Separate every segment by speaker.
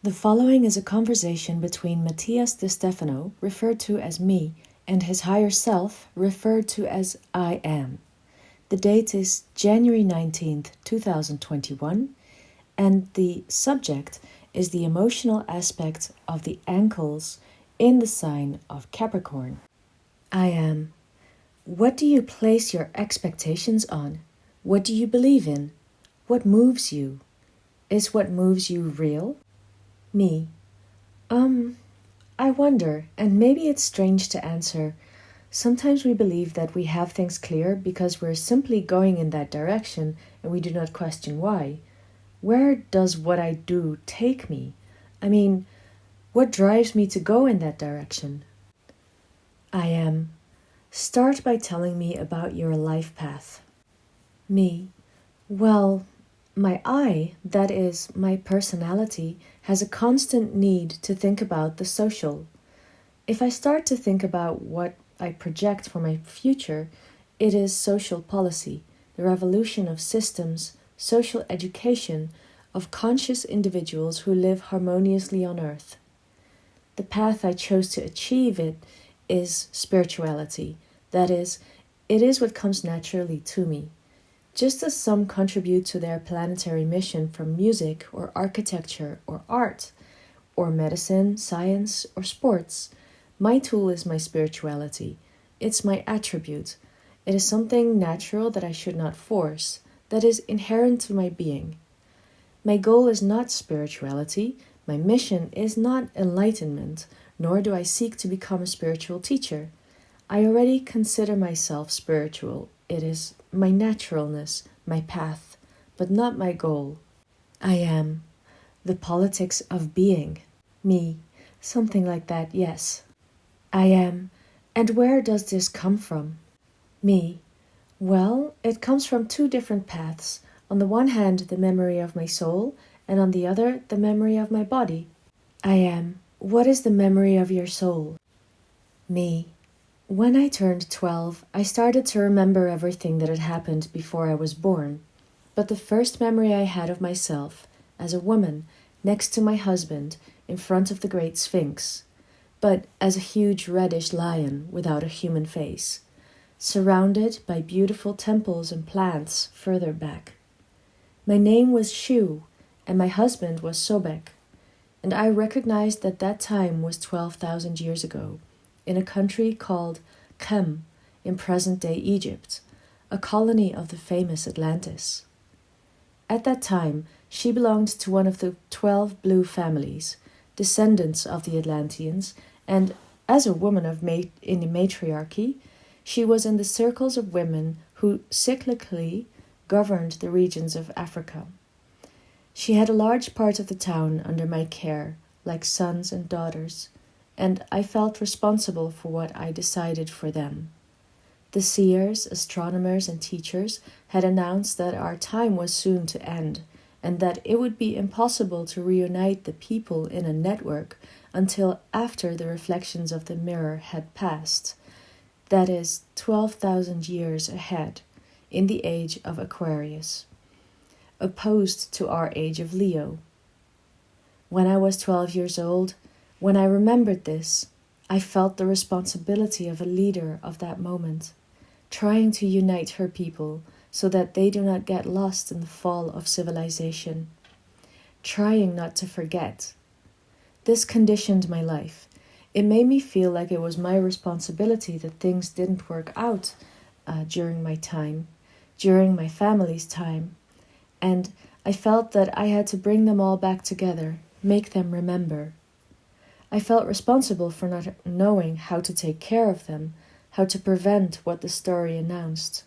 Speaker 1: The following is a conversation between Matías De Stefano, referred to as me, and his higher self, referred to as I am. The date is January 19th, 2021, and the subject is the emotional aspect of the ankles in the sign of Capricorn. I am. What do you place your expectations on? What do you believe in? What moves you? Is what moves you real? Me. I wonder, and maybe it's strange to answer. Sometimes we believe that we have things clear because we're simply going in that direction and we do not question why. Where does what I do take me? I mean, what drives me to go in that direction? I am. Start by telling me about your life path. Me. Well, my I, that is, my personality, has a constant need to think about the social. If I start to think about what I project for my future, it is social policy, the revolution of systems, social education, of conscious individuals who live harmoniously on earth. The path I chose to achieve it is spirituality, that is, it is what comes naturally to me. Just as some contribute to their planetary mission from music or architecture or art, or medicine, science, or sports, my tool is my spirituality. It's my attribute. It is something natural that I should not force, that is inherent to my being. My goal is not spirituality, my mission is not enlightenment, nor do I seek to become a spiritual teacher. I already consider myself spiritual. It is my naturalness, my path, but not my goal. I am. The politics of being. Me. Something like that, yes. I am. And where does this come from? Me. Well, it comes from two different paths. On the one hand, the memory of my soul, and on the other, the memory of my body. I am. What is the memory of your soul? Me. When I turned 12, I started to remember everything that had happened before I was born. But the first memory I had of myself, as a woman, next to my husband, in front of the Great Sphinx, but as a huge reddish lion without a human face, surrounded by beautiful temples and plants further back. My name was Shu, and my husband was Sobek, and I recognized that that time was 12,000 years ago, in a country called Chem in present-day Egypt, a colony of the famous Atlantis. At that time, she belonged to one of the 12 blue families, descendants of the Atlanteans, and as a woman in the matriarchy, she was in the circles of women who cyclically governed the regions of Africa. She had a large part of the town under my care, like sons and daughters, and I felt responsible for what I decided for them. The seers, astronomers, and teachers had announced that our time was soon to end, and that it would be impossible to reunite the people in a network until after the reflections of the mirror had passed, that is, 12,000 years ahead, in the age of Aquarius, opposed to our age of Leo. When I was 12 years old, when I remembered this, I felt the responsibility of a leader of that moment, trying to unite her people so that they do not get lost in the fall of civilization, trying not to forget. This conditioned my life. It made me feel like it was my responsibility that things didn't work out during my time, during my family's time, and I felt that I had to bring them all back together, make them remember. I felt responsible for not knowing how to take care of them, how to prevent what the story announced.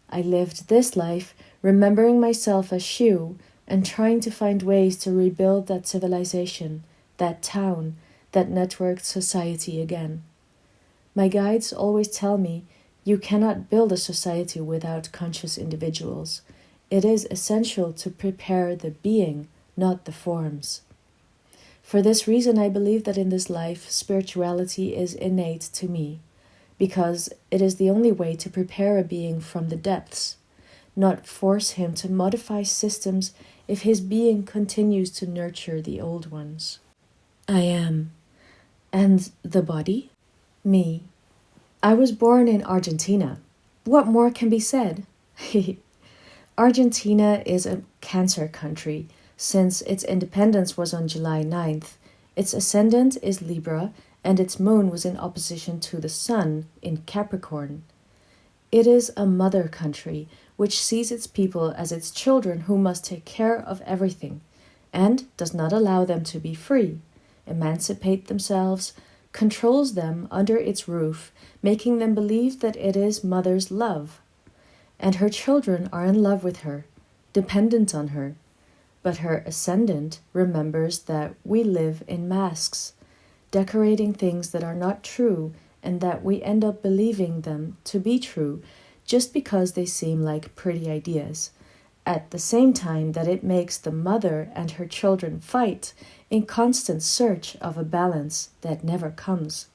Speaker 1: I lived this life remembering myself as Shu and trying to find ways to rebuild that civilization, that town, that networked society again. My guides always tell me, you cannot build a society without conscious individuals. It is essential to prepare the being, not the forms. For this reason, I believe that in this life, spirituality is innate to me, because it is the only way to prepare a being from the depths, not force him to modify systems if his being continues to nurture the old ones. I am. And the body? Me. I was born in Argentina. What more can be said? Argentina is a Cancer country. Since its independence was on July 9th, its ascendant is Libra and its moon was in opposition to the sun in Capricorn. It is a mother country which sees its people as its children who must take care of everything and does not allow them to be free, emancipate themselves, controls them under its roof, making them believe that it is mother's love. And her children are in love with her, dependent on her. But her ascendant remembers that we live in masks, decorating things that are not true and that we end up believing them to be true just because they seem like pretty ideas, at the same time that it makes the mother and her children fight in constant search of a balance that never comes.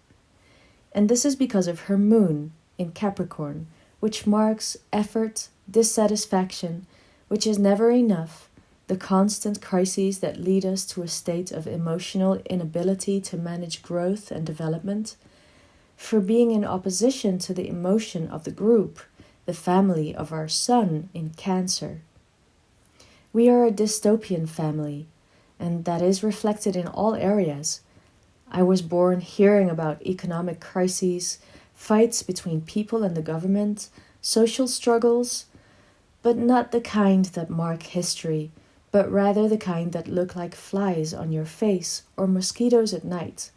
Speaker 1: And this is because of her moon in Capricorn, which marks effort, dissatisfaction, which is never enough, the constant crises that lead us to a state of emotional inability to manage growth and development, for being in opposition to the emotion of the group, the family of our sun in Cancer. We are a dystopian family, and that is reflected in all areas. I was born hearing about economic crises, fights between people and the government, social struggles, but not the kind that mark history, but rather the kind that look like flies on your face or mosquitoes at night,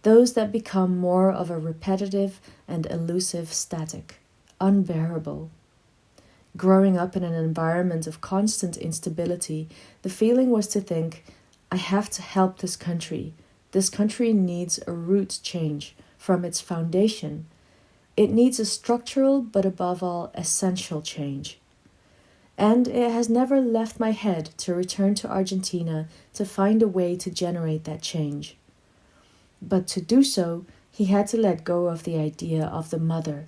Speaker 1: those that become more of a repetitive and elusive static, unbearable. Growing up in an environment of constant instability, the feeling was to think, I have to help this country. This country needs a root change from its foundation. It needs a structural, but above all, essential change. And it has never left my head to return to Argentina to find a way to generate that change. But to do so, he had to let go of the idea of the mother.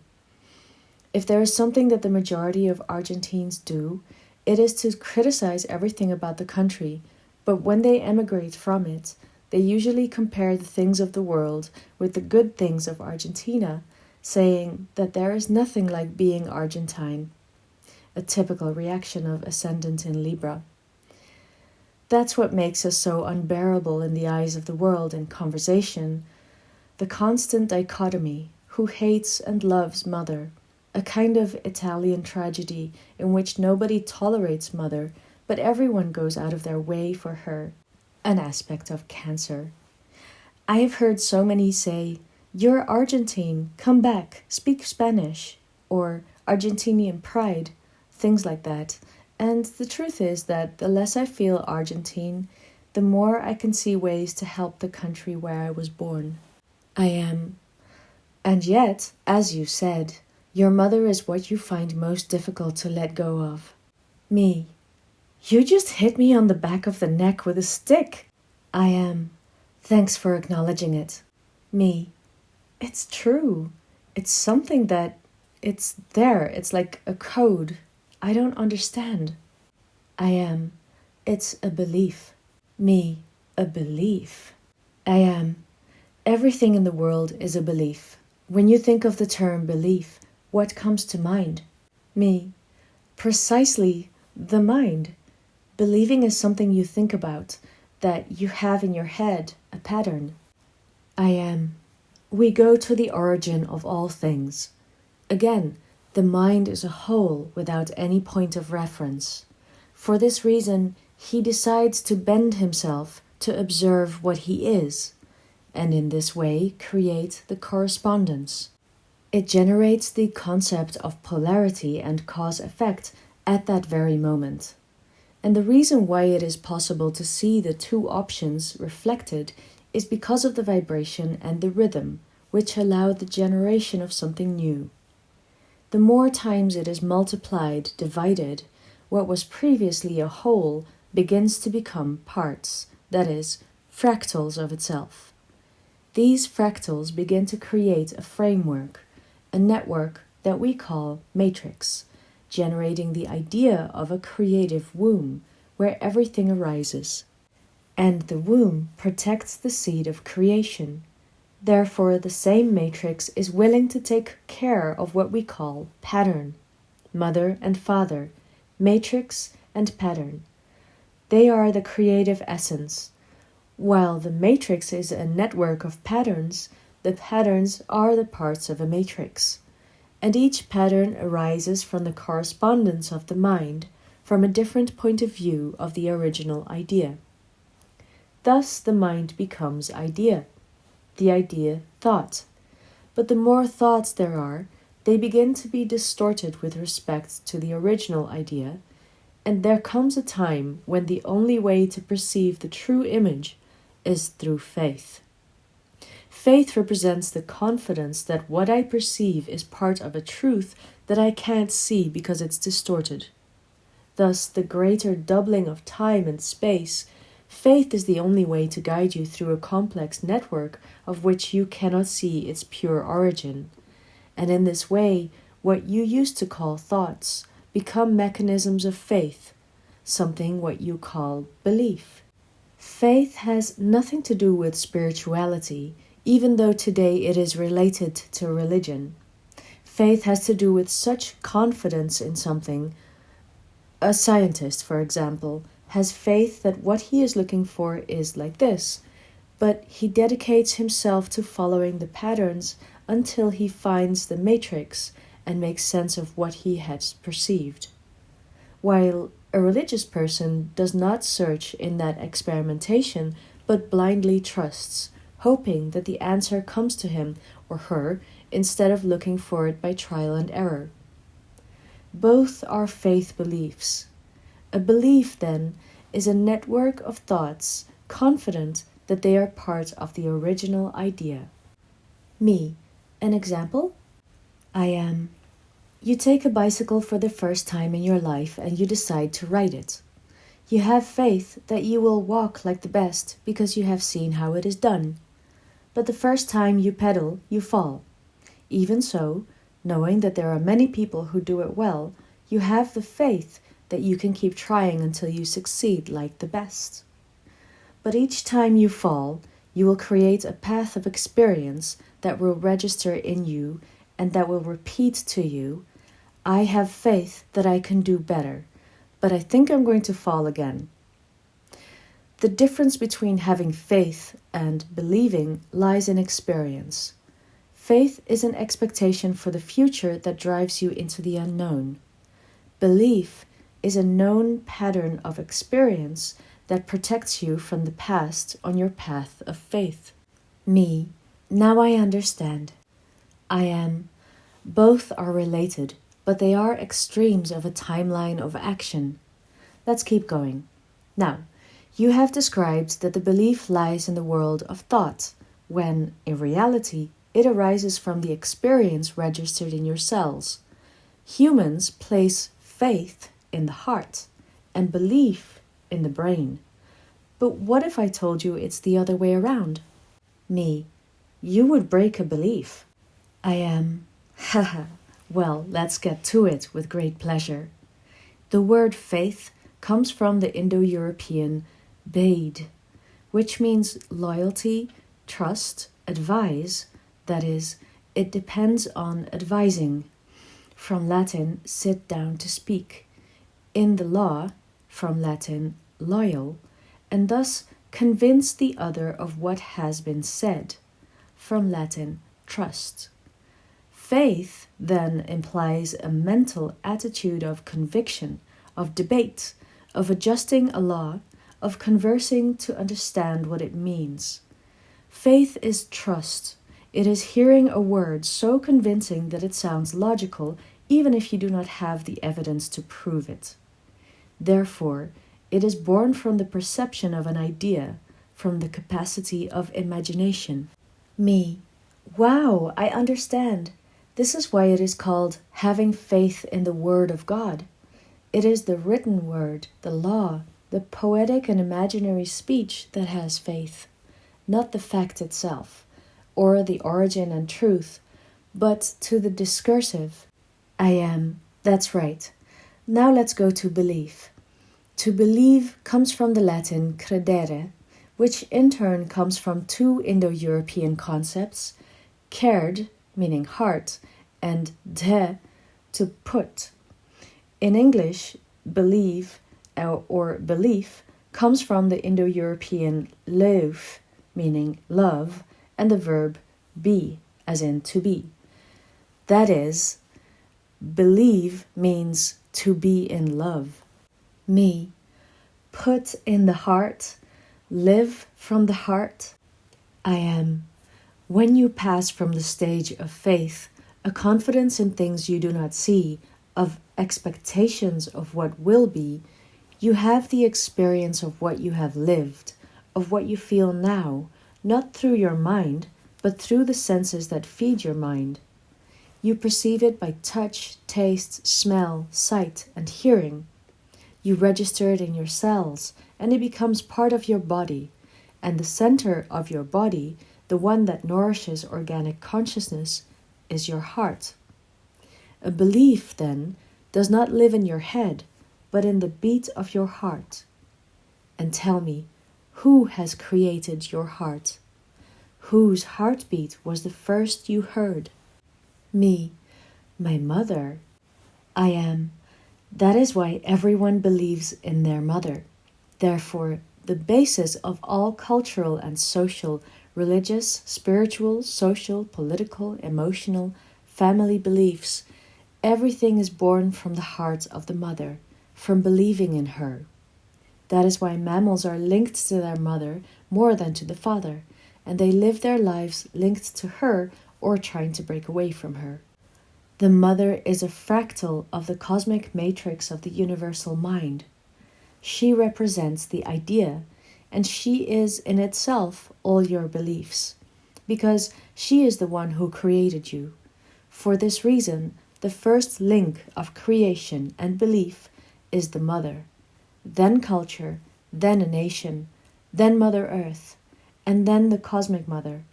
Speaker 1: If there is something that the majority of Argentines do, it is to criticize everything about the country, but when they emigrate from it, they usually compare the things of the world with the good things of Argentina, saying that there is nothing like being Argentine, a typical reaction of ascendant in Libra. That's what makes us so unbearable in the eyes of the world in conversation, the constant dichotomy, who hates and loves mother, a kind of Italian tragedy in which nobody tolerates mother, but everyone goes out of their way for her, an aspect of Cancer. I have heard so many say, "You're Argentine, come back, speak Spanish," or Argentinian pride, things like that. And the truth is that the less I feel Argentine, the more I can see ways to help the country where I was born. I am. And yet, as you said, your mother is what you find most difficult to let go of. Me. You just hit me on the back of the neck with a stick. I am. Thanks for acknowledging it. Me. It's true. It's something that, it's there. It's like a code. I don't understand. I am. It's a belief. Me. A belief. I am. Everything in the world is a belief. When you think of the term belief, what comes to mind? Me. Precisely the mind. Believing is something you think about, that you have in your head, a pattern. I am. We go to the origin of all things. Again, the mind is a whole without any point of reference. For this reason, he decides to bend himself to observe what he is, and in this way create the correspondence. It generates the concept of polarity and cause-effect at that very moment. And the reason why it is possible to see the two options reflected is because of the vibration and the rhythm, which allow the generation of something new. The more times it is multiplied, divided, what was previously a whole begins to become parts, that is, fractals of itself. These fractals begin to create a framework, a network that we call matrix, generating the idea of a creative womb where everything arises. And the womb protects the seed of creation. Therefore, the same matrix is willing to take care of what we call pattern, mother and father, matrix and pattern. They are the creative essence. While the matrix is a network of patterns, the patterns are the parts of a matrix. And each pattern arises from the correspondence of the mind, from a different point of view of the original idea. Thus the mind becomes idea, the idea thought. But the more thoughts there are, they begin to be distorted with respect to the original idea, and there comes a time when the only way to perceive the true image is through faith. Faith represents the confidence that what I perceive is part of a truth that I can't see because it's distorted. Thus, the greater doubling of time and space, faith is the only way to guide you through a complex network of which you cannot see its pure origin. And in this way, what you used to call thoughts become mechanisms of faith, something what you call belief. Faith has nothing to do with spirituality, even though today it is related to religion. Faith has to do with such confidence in something. A scientist, for example, has faith that what he is looking for is like this, but he dedicates himself to following the patterns until he finds the matrix and makes sense of what he has perceived. While a religious person does not search in that experimentation, but blindly trusts, hoping that the answer comes to him or her instead of looking for it by trial and error. Both are faith beliefs. A belief, then, is a network of thoughts confident that they are part of the original idea. Me. An example? I am. You take a bicycle for the first time in your life and you decide to ride it. You have faith that you will walk like the best because you have seen how it is done. But the first time you pedal, you fall. Even so, knowing that there are many people who do it well, you have the faith that you can keep trying until you succeed like the best. But each time you fall, you will create a path of experience that will register in you and that will repeat to you, I have faith that I can do better, but I think I'm going to fall again. The difference between having faith and believing lies in experience. Faith is an expectation for the future that drives you into the unknown. Belief is a known pattern of experience that protects you from the past on your path of faith. Me, now I understand. I am. Both are related, but they are extremes of a timeline of action. Let's keep going. Now, you have described that the belief lies in the world of thought, when, in reality, it arises from the experience registered in your cells. Humans place faith in the heart and belief in the brain. But what if I told you it's the other way around? Me. You would break a belief. I am. Haha. Well, let's get to it with great pleasure. The word faith comes from the Indo-European beid, which means loyalty, trust, advise, that is, it depends on advising. From Latin, sit down to speak. In the law, from Latin, loyal, and thus convince the other of what has been said. From Latin, trust. Faith then implies a mental attitude of conviction, of debate, of adjusting a law, of conversing to understand what it means. Faith is trust. It is hearing a word so convincing that it sounds logical, even if you do not have the evidence to prove it. Therefore, it is born from the perception of an idea, from the capacity of imagination. Me. Wow, I understand. This is why it is called having faith in the Word of God. It is the written word, the law, the poetic and imaginary speech that has faith, not the fact itself, or the origin and truth, but to the discursive. I am, that's right. Now let's go to belief. To believe comes from the Latin credere, which in turn comes from two Indo-European concepts, cerd, meaning heart, and de, to put. In English, believe or belief comes from the Indo-European leuf, meaning love, and the verb be, as in to be. That is, believe means to be in love. Me, put in the heart, live from the heart. I am. When you pass from the stage of faith, a confidence in things you do not see, of expectations of what will be, you have the experience of what you have lived, of what you feel now, not through your mind, but through the senses that feed your mind. You perceive it by touch, taste, smell, sight, and hearing. You register it in your cells, and it becomes part of your body, and the center of your body, the one that nourishes organic consciousness, is your heart. A belief, then, does not live in your head, but in the beat of your heart. And tell me, who has created your heart? Whose heartbeat was the first you heard? Me, my mother. I am. That is why everyone believes in their mother. Therefore, the basis of all cultural and social, religious, spiritual, social, political, emotional, family beliefs, everything is born from the heart of the mother, from believing in her. That is why mammals are linked to their mother more than to the father, and they live their lives linked to her or trying to break away from her. The mother is a fractal of the cosmic matrix of the universal mind. She represents the idea, and she is in itself all your beliefs, because she is the one who created you. For this reason, the first link of creation and belief is the mother, then culture, then a nation, then Mother Earth, and then the cosmic mother,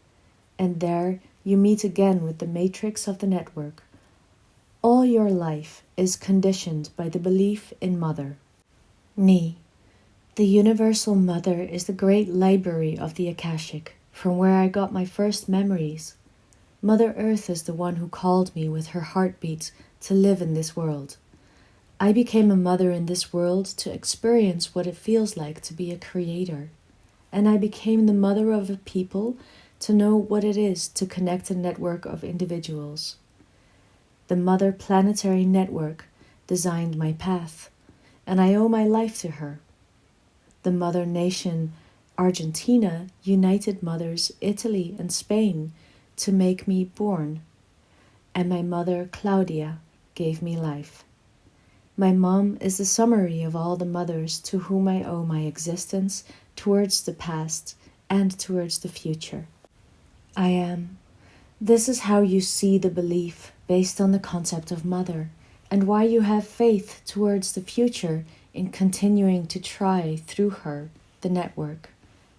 Speaker 1: and there you meet again with the matrix of the network. All your life is conditioned by the belief in mother. Me, the universal mother, is the great library of the Akashic, from where I got my first memories. Mother Earth is the one who called me with her heartbeat to live in this world. I became a mother in this world to experience what it feels like to be a creator, and I became the mother of a people to know what it is to connect a network of individuals. The Mother Planetary Network designed my path, and I owe my life to her. The Mother Nation Argentina united mothers Italy and Spain to make me born, and my mother Claudia gave me life. My mom is the summary of all the mothers to whom I owe my existence towards the past and towards the future. I am. This is how you see the belief based on the concept of mother, and why you have faith towards the future in continuing to try through her, the network,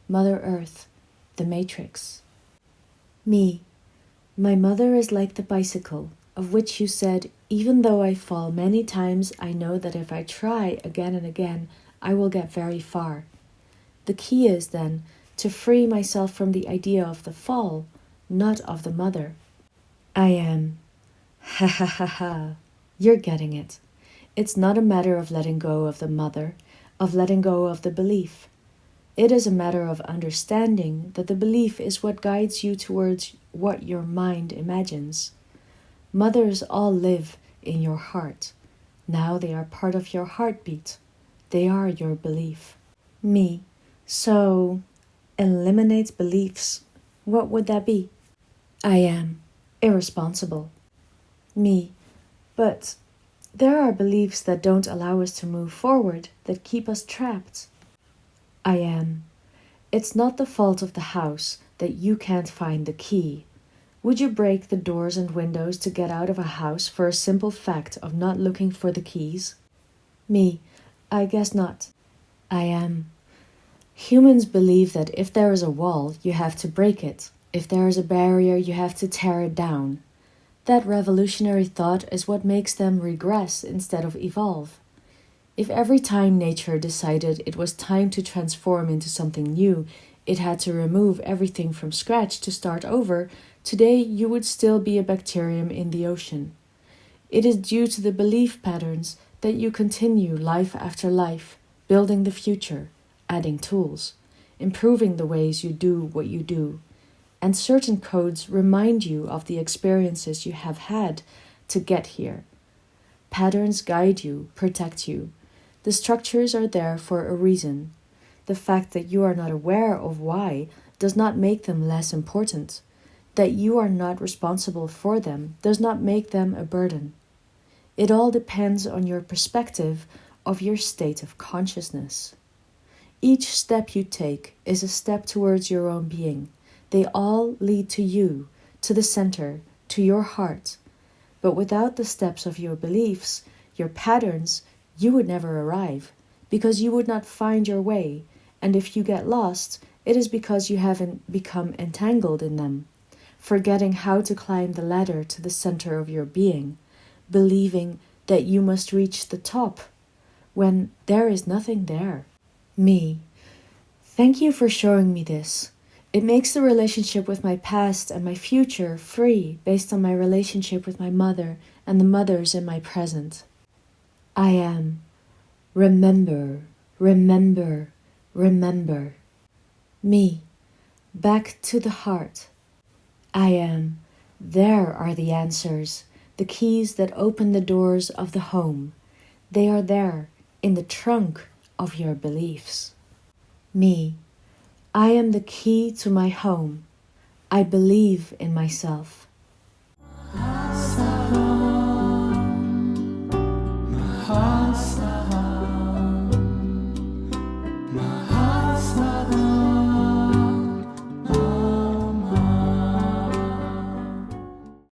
Speaker 1: Mother Earth, the matrix. Me, my mother is like the bicycle, of which you said, even though I fall many times, I know that if I try again and again, I will get very far. The key is, then, to free myself from the idea of the fall, not of the mother. I am. Ha ha ha ha. You're getting it. It's not a matter of letting go of the mother, of letting go of the belief. It is a matter of understanding that the belief is what guides you towards what your mind imagines. Mothers all live in your heart. Now they are part of your heartbeat. They are your belief. Me. So, eliminate beliefs. What would that be? I am. Irresponsible. Me. But there are beliefs that don't allow us to move forward, that keep us trapped. I am. It's not the fault of the house that you can't find the key. Would you break the doors and windows to get out of a house for a simple fact of not looking for the keys? Me. I guess not. I am. Humans believe that if there is a wall, you have to break it. If there is a barrier, you have to tear it down. That revolutionary thought is what makes them regress instead of evolve. If every time nature decided it was time to transform into something new, it had to remove everything from scratch to start over, today you would still be a bacterium in the ocean. It is due to the belief patterns that you continue life after life, building the future, adding tools, improving the ways you do what you do, and certain codes remind you of the experiences you have had to get here. Patterns guide you, protect you. The structures are there for a reason. The fact that you are not aware of why does not make them less important. That you are not responsible for them does not make them a burden. It all depends on your perspective of your state of consciousness. Each step you take is a step towards your own being. They all lead to you, to the center, to your heart. But without the steps of your beliefs, your patterns, you would never arrive, because you would not find your way, and if you get lost, it is because you haven't become entangled in them, forgetting how to climb the ladder to the center of your being, believing that you must reach the top, when there is nothing there. Me. Thank you for showing me this. It makes the relationship with my past and my future free based on my relationship with my mother and the mothers in my present. I am. Remember, remember, remember. Me. Back to the heart. I am. There are the answers, the keys that open the doors of the home. They are there, in the trunk of your beliefs. Me. I am the key to my home. I believe in myself.